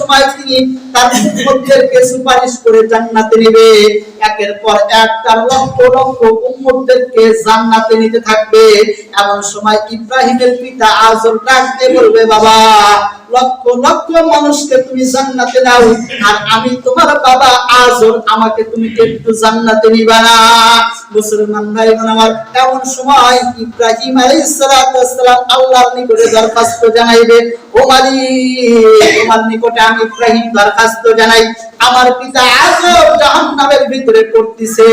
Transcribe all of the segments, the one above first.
সময় তিনি তার উম্মতদেরকে সুপারিশ করে জান্নাতে নেবে। একের পর এক তার লক্ষ লক্ষ উম্মতদেরকে জান্নাতে নিতে থাকবে। এমন সময় ইব্রাহিমের পিতা আজর ডাকতে বলবে, বাবা, লক্ষ লক্ষ মানুষকে তুমি জান্নাতে নাও, আর আমি তোমার বাবা আজর, আমাকে তুমি একটু জান্নাতে নিবা না? মুসলমান ভাই বোন আমার, এমন সময় ইব্রাহিম আলাইহিস সালাম আল্লাহর নিকটে দরখাস্ত জানাইবে, ও মালিক, তোমার নিকটে আমি ইব্রাহিম দরখাস্ত জানাই, আমার পিতা আজর জাহান্নামের ভিতরে পড়তেছে,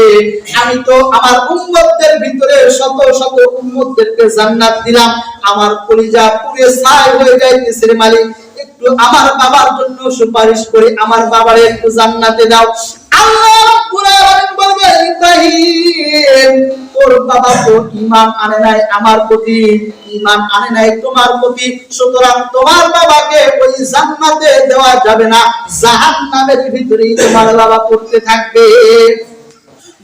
আমি তো আমার উম্মতদের ভিতরে শত শত উম্মতদেরকে জান্নাত দিলাম, আমার কলিজা পুড়ে ছাই হয়ে যাইতেছে রে মালিক, একটু আমার বাবার জন্য সুপারিশ করে আমার বাবারে একটু জান্নাতে দাও। আল্লাহ রাব্বুল আলামিন বলবে, ইব্রাহিম, তোর বাবা তো ঈমান আনে নাই আমার প্রতি, ঈমান আনে নাই তোমার প্রতি, সুতরাং তোমার বাবাকে ওই জান্নাতে দেওয়া যাবে না, জাহান্নামের ভিতরেই তোমার বাবা পড়তে থাকবে।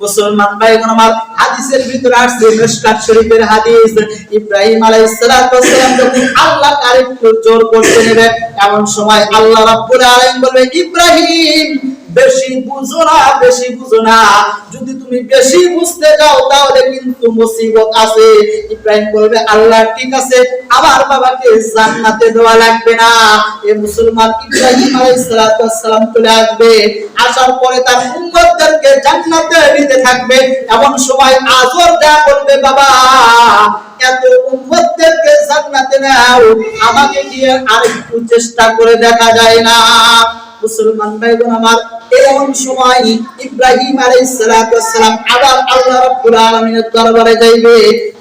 মুসলমান ভাইগণ আমার, হাদিসের ভিতরে আসছে, মিশকাত শরীফের হাদিস, ইব্রাহিম আলাইহিস সালাম যখন আল্লাহ আরেকটু জোর করতে নেবে, এমন সময় আল্লাহ রাব্বুল আলামিন বলবে, ইব্রাহিম, বেশি বুঝো না, বেশি বুঝো না, যদি তুমি বেশি বুঝতে যাও তাহলে কিন্তু মুসিবত আছে। ইব্রাহিম বলবে, আল্লাহ ঠিক আছে, আমার বাবাকে জান্নাতে দেওয়া লাগবে না। এই মুসলমান ইব্রাহিম আলাইহিস সালাম চলে আসবে, আসার পরে তার উম্মতদেরকে জান্নাতে নিতে থাকবে। এমন সময় আজর যা বলবে, বাবা, এত উম্মতদেরকে জান্নাতে নাও, আমাকে দিয়ে আরেকটু চেষ্টা করে দেখা যায় না? মুসলমান ভাইগণ আমার, এমন সময় ইব্রাহিম আলাইহিস সালাম আবার আল্লাহ রাব্বুল আলামিনের দরবারে যাইবে,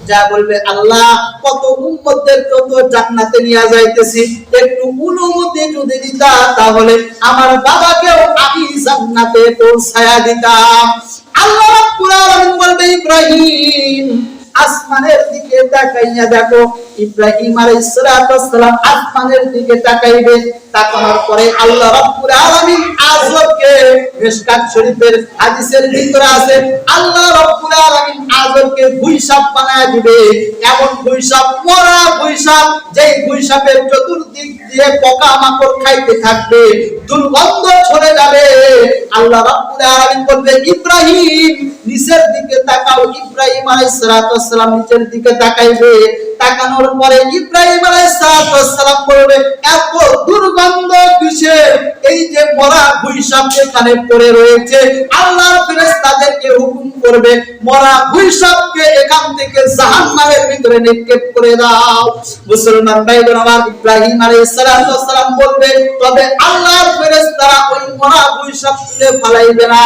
যা বলবে, আল্লাহ, কত উম্মতদেরকে তো জান্নাতে নিয়ে যাইতেছি, একটু অনুমতি যদি দিতা তাহলে আমার বাবাকেও আমি জান্নাতে পৌঁছায়া দিতাম। আল্লাহ রাব্বুল আলামিন বলবে, ইব্রাহিম, আসমানের দিকে তাকাইয়া দেখো। ইব্রাহিম আলাইহিস সালাম আসমানের দিকে তাকাইবে, তাকানোর পরে আল্লাহ রাব্বুল আলামিন আজরকে, মিশকাত শরীফের হাদিসের ভিতরে আছে, আল্লাহ রাব্বুল আলামিন আজরকে ভুঁইসাপ বানায় দিবে, এমন ভুঁইসাপ, মরা ভুঁইসাপ, যেই ভুঁইসাপের চতুর্দিক দিয়ে পোকামাকড় খাইতে থাকবে, দুর্গন্ধ ছড়ে যাবে। আল্লাহ রাব্বুল আলামিন বলবে, ইব্রাহিম, নিচের দিকে তাকাও। ইব্রাহিম আলাইহিস সালাম নিচের দিকে তাকাইবে, তাকানোর পরে ইব্রাহিম আলাইহিস সালাম বলবে, এত দুর্গন্ধ কিসের? এই যে মরা ভুঁইসাপ এখানে পড়ে রয়েছে, আল্লাহর ফেরেশতাদেরকে হুকুম করবে, মরা ভুঁইসাপকে এখান থেকে জাহান্নামের ভিতরে নিক্ষেপ করে দাও। মুসলমান ভাইগণ আমার, ইব্রাহিম আলাইহিস সালাম বলবে, তবে আল্লাহর ফেরেশতারা ওই মরা ভুঁইসাপ তুলে ফেলাইবে না।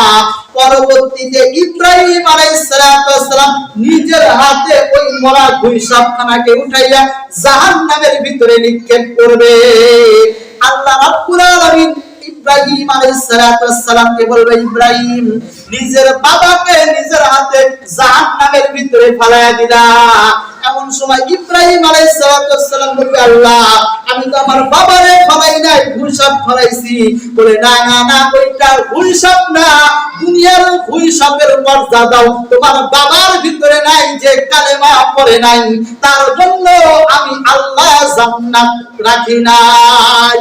পরবর্তীতে ইব্রাহিম আলাইহিস সালাম নিজের হাতে ওই মরা ভুঁইসাপখানাকে উঠাইয়া জাহান্নামের ভিতরে নিক্ষেপ করবে। আল্লাহ রাব্বুল আলামিন ইব্রাহিম আলাইহিস সালামকে বলবে, ইব্রাহিম, নিজের বাবাকে নিজের হাতে জাহান্নামের ভিতরে ফেলাইয়া দিলা। এমন সময় ইব্রাহিম আলাইহিস সালাম বলবে, আল্লাহ, আমি তো আমার বাবারে ফেলাই নাই, ভুঁইসাপ ফেলাইছি। বলে, না না না, ওইটা ভুঁইসাপ না, দুনিয়ার ভুঁইসাপের মর্যাদাও তোমার বাবার ভিতরে নাই, যে কালেমা পড়ে নাই, তার জন্য আমি আল্লাহ জান্নাত রাখি নাই।